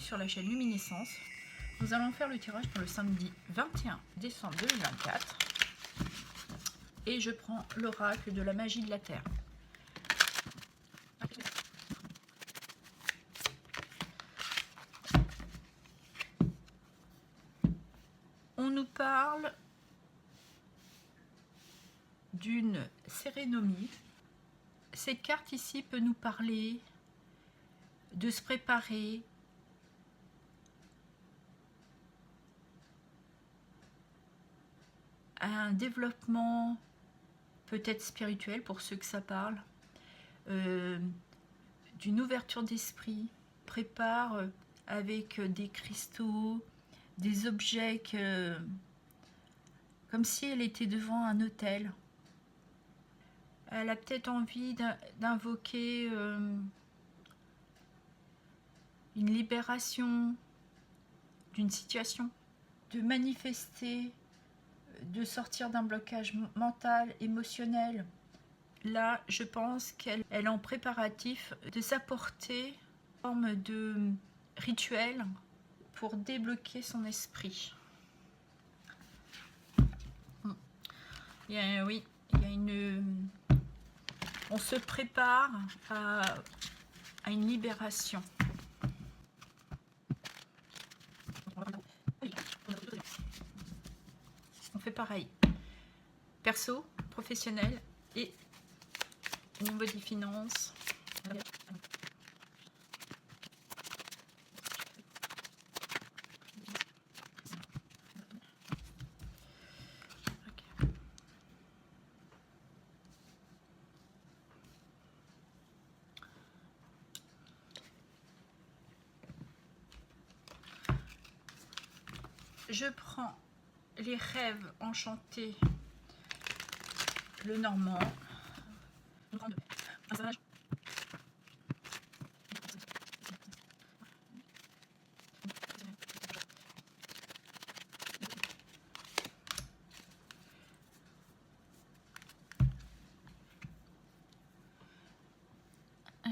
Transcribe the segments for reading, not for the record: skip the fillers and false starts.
bienvenue sur la chaîne Luminescence. Nous allons faire le tirage pour le samedi 21 décembre 2024. Et je prends l'oracle de la magie de la Terre. On nous parle d'une cérémonie. Cette carte ici peut nous parler de se préparer à un développement peut-être spirituel pour ceux que ça parle, d'une ouverture d'esprit, prépare avec des cristaux, des objets comme si elle était devant un autel. Elle a peut-être envie d'invoquer une libération d'une situation, de manifester, de sortir d'un blocage mental, émotionnel. Là, je pense qu'elle est en préparatif de s'apporter une forme de rituel pour débloquer son esprit. Oui, il y a une... On se prépare à une libération. On fait pareil. Perso, professionnel et au niveau des finances. Je prends les rêves enchantés, le normand.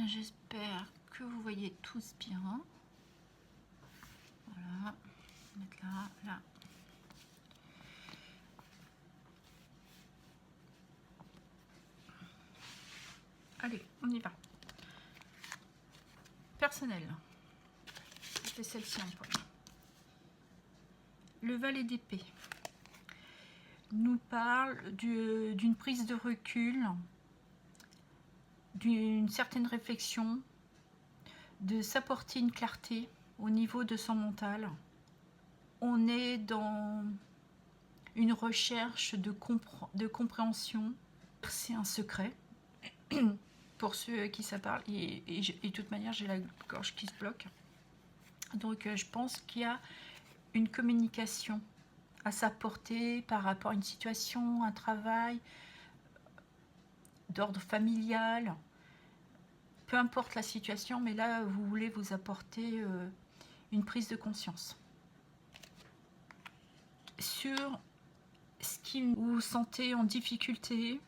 J'espère que vous voyez tous bien. Voilà, mettre là, là. Allez, on y va. Personnel. Je fais celle-ci en premier. Le valet d'épée nous parle d'une prise de recul, d'une certaine réflexion, de s'apporter une clarté au niveau de son mental. On est dans une recherche de compréhension. C'est un secret pour ceux qui ça parle, et de toute manière j'ai la gorge qui se bloque. Donc je pense qu'il y a une communication à s'apporter par rapport à une situation, un travail d'ordre familial, peu importe la situation, mais là vous voulez vous apporter une prise de conscience sur ce qui vous sentez en difficulté.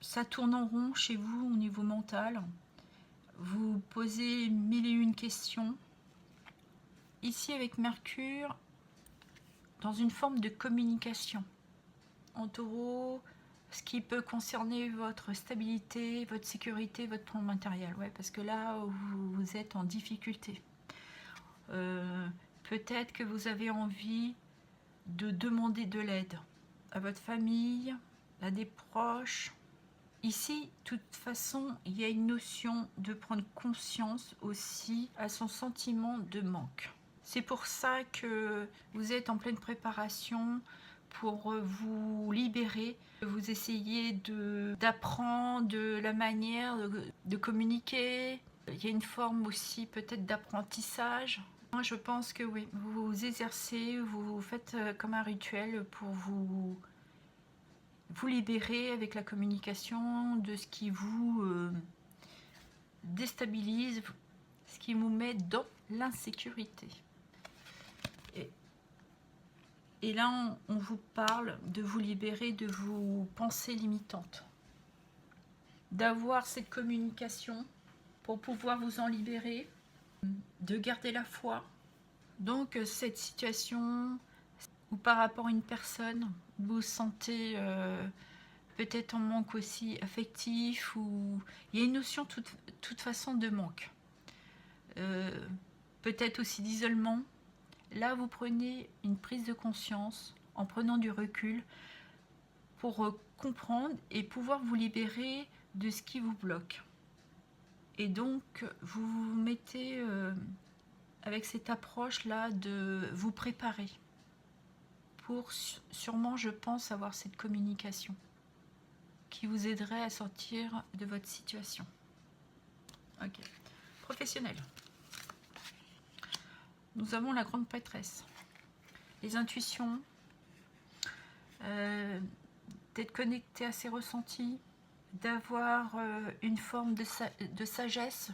Ça tourne en rond chez vous au niveau mental, vous posez mille et une questions. Ici avec Mercure, dans une forme de communication. En taureau, ce qui peut concerner votre stabilité, votre sécurité, votre plan matériel. Ouais, parce que là, vous êtes en difficulté. Peut-être que vous avez envie de demander de l'aide à votre famille, à des proches. Ici, de toute façon, il y a une notion de prendre conscience aussi à son sentiment de manque. C'est pour ça que vous êtes en pleine préparation pour vous libérer. Vous essayez d'apprendre de la manière de communiquer. Il y a une forme aussi peut-être d'apprentissage. Moi, je pense que oui, vous vous exercez, vous faites comme un rituel pour vous libérer avec la communication de ce qui vous déstabilise, ce qui vous met dans l'insécurité. Et là, on vous parle de vous libérer de vos pensées limitantes. D'avoir cette communication pour pouvoir vous en libérer. de garder la foi. Donc cette situation ou par rapport à une personne, vous vous sentez peut-être en manque aussi affectif, ou il y a une notion de toute façon de manque. Peut-être aussi d'isolement. Là, vous prenez une prise de conscience en prenant du recul pour comprendre et pouvoir vous libérer de ce qui vous bloque. Et donc, vous vous mettez avec cette approche-là de vous préparer pour sûrement, je pense, avoir cette communication qui vous aiderait à sortir de votre situation. Ok. Professionnel. Nous avons la grande prêtresse. Les intuitions, d'être connecté à ses ressentis, d'avoir une forme de sagesse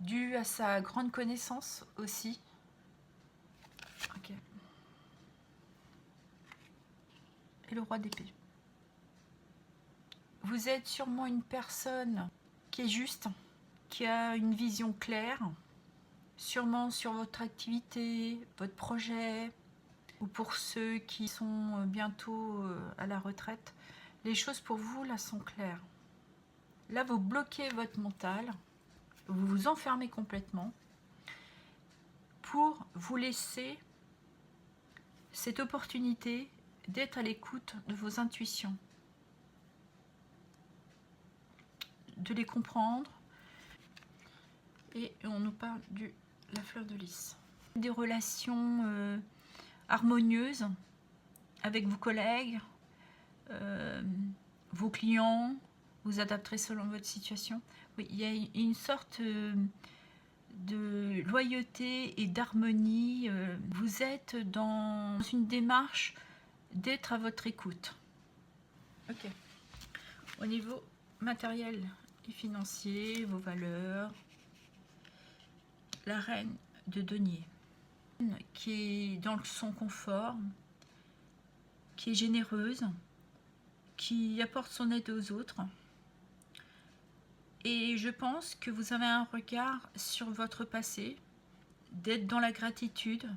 due à sa grande connaissance aussi. Ok. Et le roi d'épée. Vous êtes sûrement une personne qui est juste, qui a une vision claire, sûrement sur votre activité, votre projet, ou pour ceux qui sont bientôt à la retraite. Les choses pour vous, là, sont claires. Là, vous bloquez votre mental, vous vous enfermez complètement pour vous laisser cette opportunité d'être à l'écoute de vos intuitions, de les comprendre. Et on nous parle de la fleur de lys. Des relations harmonieuses avec vos collègues, vos clients, vous adapterez selon votre situation. Oui, il y a une sorte de loyauté et d'harmonie. Vous êtes dans une démarche d'être à votre écoute. Ok. Au niveau matériel et financier, vos valeurs, la reine de denier, qui est dans son confort, qui est généreuse, qui apporte son aide aux autres. Et je pense que vous avez un regard sur votre passé, d'être dans la gratitude,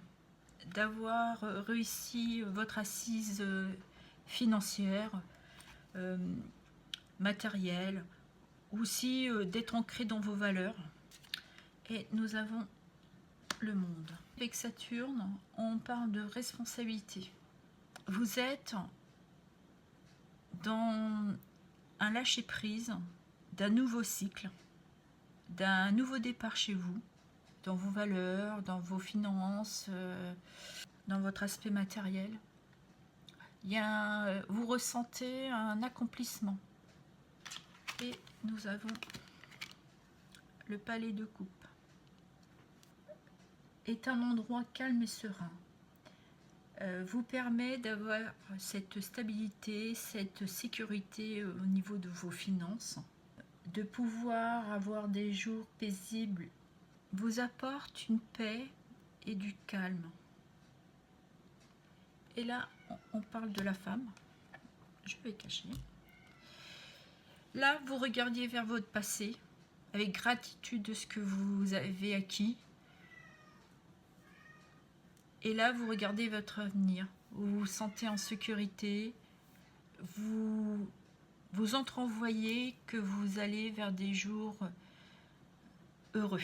d'avoir réussi votre assise financière, matérielle, aussi d'être ancré dans vos valeurs. Et nous avons le monde. Avec Saturne, on parle de responsabilité. Vous êtes dans un lâcher-prise d'un nouveau cycle, d'un nouveau départ chez vous, dans vos valeurs, dans vos finances, dans votre aspect matériel. Vous ressentez un accomplissement. Et nous avons le palais de coupe. Est un endroit calme et serein. Vous permet d'avoir cette stabilité, cette sécurité au niveau de vos finances, de pouvoir avoir des jours paisibles, vous apporte une paix et du calme. Et là, on parle de la femme. Je vais cacher. Là, vous regardiez vers votre passé, avec gratitude de ce que vous avez acquis. Et là, vous regardez votre avenir. Vous vous sentez en sécurité. Vous entrevoyez que vous allez vers des jours heureux.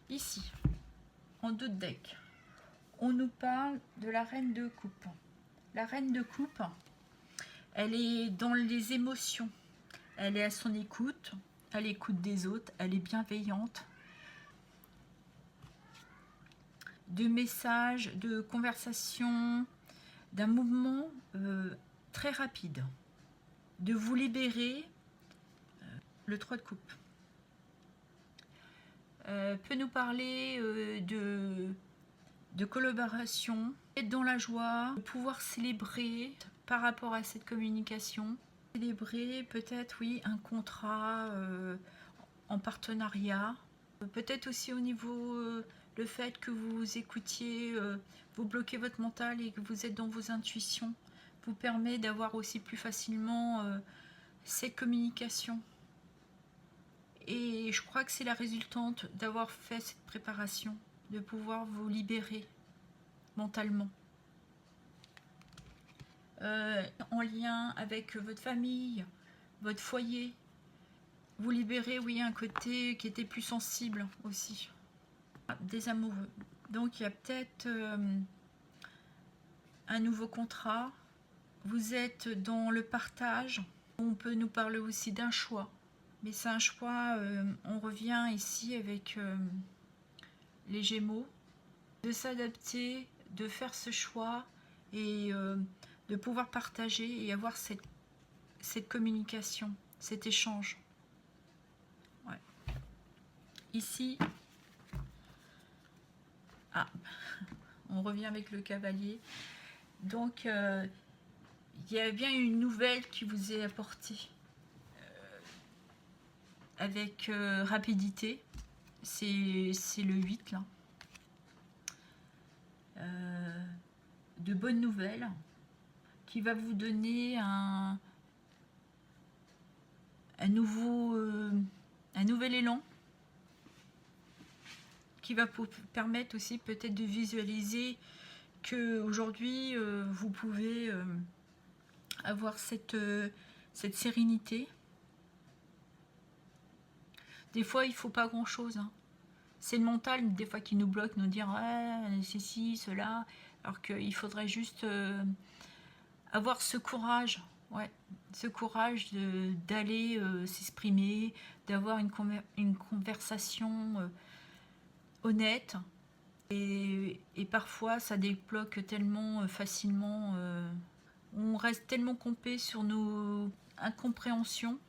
Ici, en dos de deck, on nous parle de la reine de coupe. La reine de coupe, elle est dans les émotions. Elle est à son écoute, à l'écoute des autres, elle est bienveillante. De messages, de conversations, d'un mouvement très rapide. De vous libérer, le 3 de coupe. Peut nous parler de collaboration, être dans la joie, de pouvoir célébrer par rapport à cette communication. Célébrer peut-être, oui, un contrat en partenariat. Peut-être aussi au niveau le fait que vous écoutiez, vous bloquez votre mental et que vous êtes dans vos intuitions, vous permet d'avoir aussi plus facilement cette communication. Et je crois que c'est la résultante d'avoir fait cette préparation, de pouvoir vous libérer mentalement. En lien avec votre famille, votre foyer. Vous libérez, oui, un côté qui était plus sensible aussi. Des amoureux. Donc il y a peut-être un nouveau contrat. Vous êtes dans le partage. On peut nous parler aussi d'un choix. Mais c'est un choix, on revient ici avec les Gémeaux, de s'adapter, de faire ce choix et de pouvoir partager et avoir cette communication, cet échange. Ouais. Ici, on revient avec le cavalier. Donc, il y a bien une nouvelle qui vous est apportée avec rapidité. C'est le 8 là. De bonnes nouvelles qui va vous donner un nouvel élan qui va vous permettre aussi peut-être de visualiser que aujourd'hui vous pouvez avoir cette sérénité. Des fois il faut pas grand chose, hein. C'est le mental des fois qui nous bloque, nous dire ceci, cela, alors qu'il faudrait juste avoir ce courage, ouais, ce courage d'aller s'exprimer, d'avoir une conversation honnête. Et parfois ça débloque tellement facilement, on reste tellement campé sur nos incompréhensions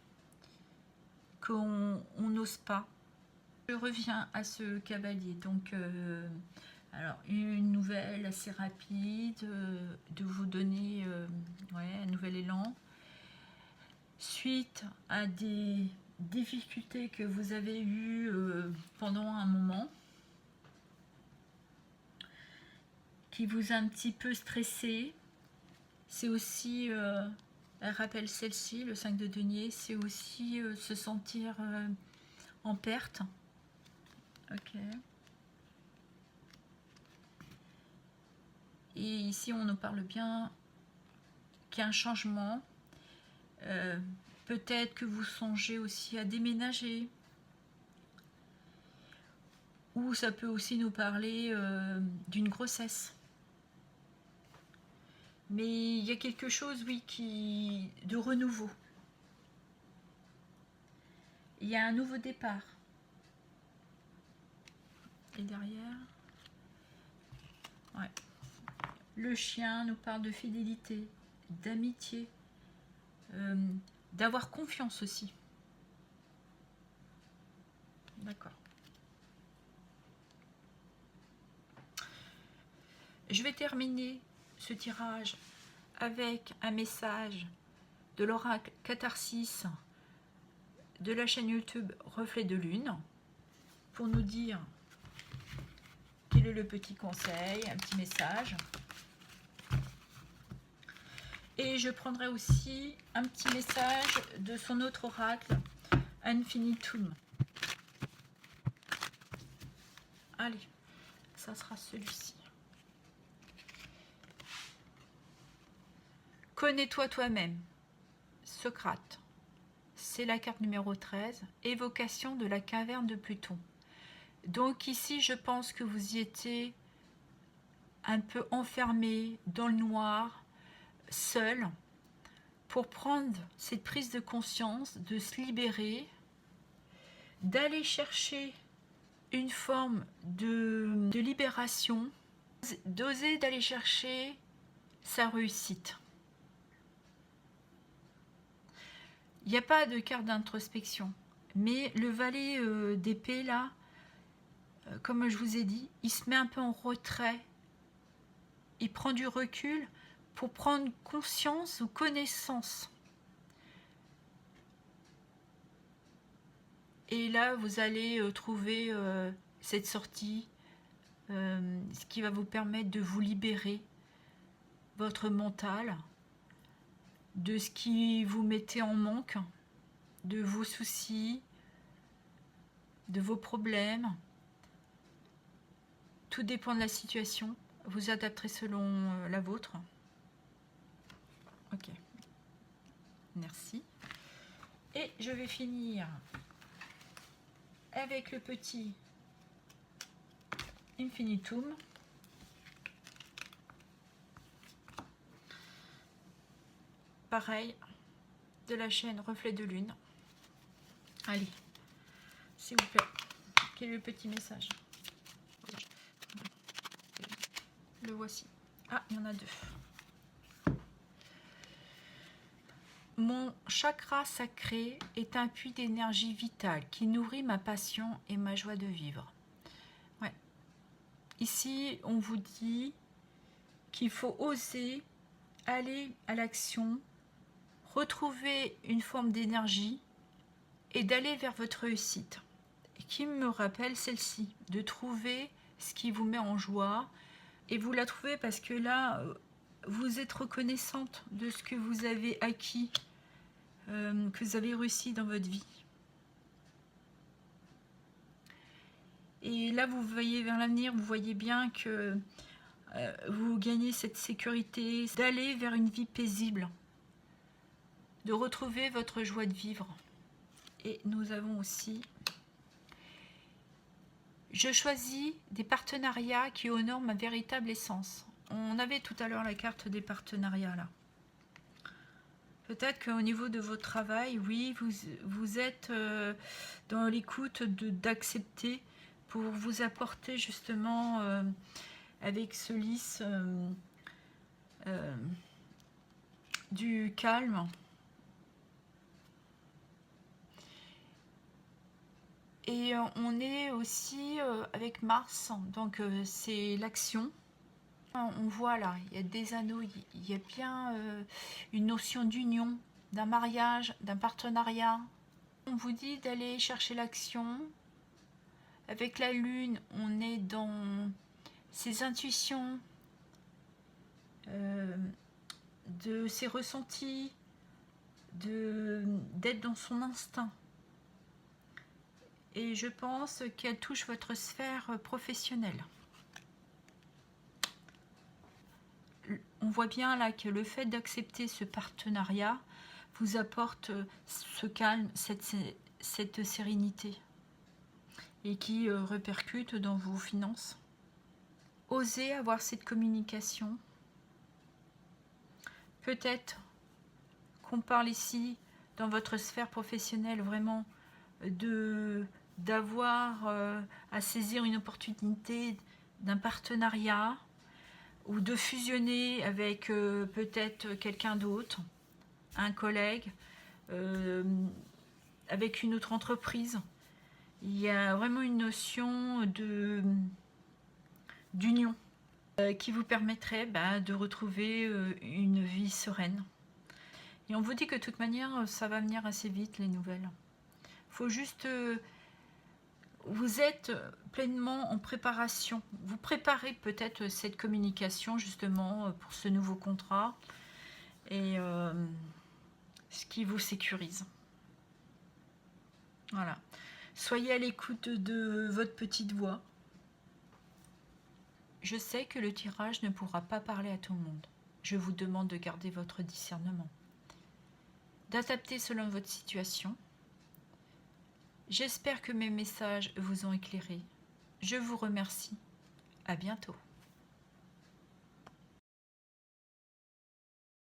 qu'on n'ose pas. Je reviens à ce cavalier, donc alors une nouvelle assez rapide, de vous donner un nouvel élan suite à des difficultés que vous avez eues pendant un moment, qui vous a un petit peu stressé. C'est aussi, elle rappelle celle-ci, le 5 de denier, c'est aussi se sentir en perte. Ok. Et ici, on nous parle bien qu'il y a un changement. Peut-être que vous songez aussi à déménager. Ou ça peut aussi nous parler d'une grossesse. Mais il y a quelque chose, oui, de renouveau. Il y a un nouveau départ. Et derrière, ouais. Le chien nous parle de fidélité, d'amitié, d'avoir confiance aussi. D'accord. Je vais terminer ce tirage avec un message de l'oracle Catharsis de la chaîne YouTube Reflet de Lune pour nous dire quel est le petit conseil, un petit message. Et je prendrai aussi un petit message de son autre oracle, Infinitum. Allez, ça sera celui-ci. Connais-toi toi-même. Socrate. C'est la carte numéro 13, évocation de la caverne de Pluton. Donc ici, je pense que vous y étiez un peu enfermé dans le noir, seul, pour prendre cette prise de conscience, de se libérer, d'aller chercher une forme de libération, d'oser d'aller chercher sa réussite. Il n'y a pas de carte d'introspection, mais le valet d'épée là, comme je vous ai dit, il se met un peu en retrait, il prend du recul pour prendre conscience ou connaissance. Et là, vous allez trouver cette sortie, ce qui va vous permettre de vous libérer votre mental, de ce qui vous mettait en manque, de vos soucis, de vos problèmes. Tout dépend de la situation. Vous adapterez selon la vôtre. Ok. Merci. Et je vais finir avec le petit Infinitum. Pareil, de la chaîne Reflet de Lune. Allez, s'il vous plaît, quel est le petit message? Le voici. Ah, il y en a deux. Mon chakra sacré est un puits d'énergie vitale qui nourrit ma passion et ma joie de vivre. Ouais. Ici, on vous dit qu'il faut oser aller à l'action, retrouver une forme d'énergie et d'aller vers votre réussite. Et qui me rappelle celle-ci, de trouver ce qui vous met en joie. Et vous la trouvez parce que là, vous êtes reconnaissante de ce que vous avez acquis, que vous avez réussi dans votre vie. Et là, vous voyez vers l'avenir, vous voyez bien que vous gagnez cette sécurité, d'aller vers une vie paisible, de retrouver votre joie de vivre. Et nous avons aussi... Je choisis des partenariats qui honorent ma véritable essence. On avait tout à l'heure la carte des partenariats là. Peut-être qu'au niveau de votre travail, oui, vous êtes dans l'écoute d'accepter pour vous apporter justement avec ce lys du calme. Et on est aussi avec Mars, donc c'est l'action. On voit là, il y a des anneaux, il y a bien une notion d'union, d'un mariage, d'un partenariat. On vous dit d'aller chercher l'action. Avec la lune, on est dans ses intuitions, de ses ressentis, d'être dans son instinct. Et je pense qu'elle touche votre sphère professionnelle. On voit bien là que le fait d'accepter ce partenariat vous apporte ce calme, cette sérénité et qui répercute dans vos finances. Osez avoir cette communication. Peut-être qu'on parle ici dans votre sphère professionnelle vraiment d'avoir à saisir une opportunité d'un partenariat ou de fusionner avec peut-être quelqu'un d'autre, un collègue, avec une autre entreprise. Il y a vraiment une notion d'union qui vous permettrait de retrouver une vie sereine. Et on vous dit que de toute manière, ça va venir assez vite, les nouvelles. Il faut juste... vous êtes pleinement en préparation. Vous préparez peut-être cette communication justement pour ce nouveau contrat et ce qui vous sécurise. Voilà. Soyez à l'écoute de votre petite voix. Je sais que le tirage ne pourra pas parler à tout le monde. Je vous demande de garder votre discernement, d'adapter selon votre situation. J'espère que mes messages vous ont éclairé. Je vous remercie. À bientôt.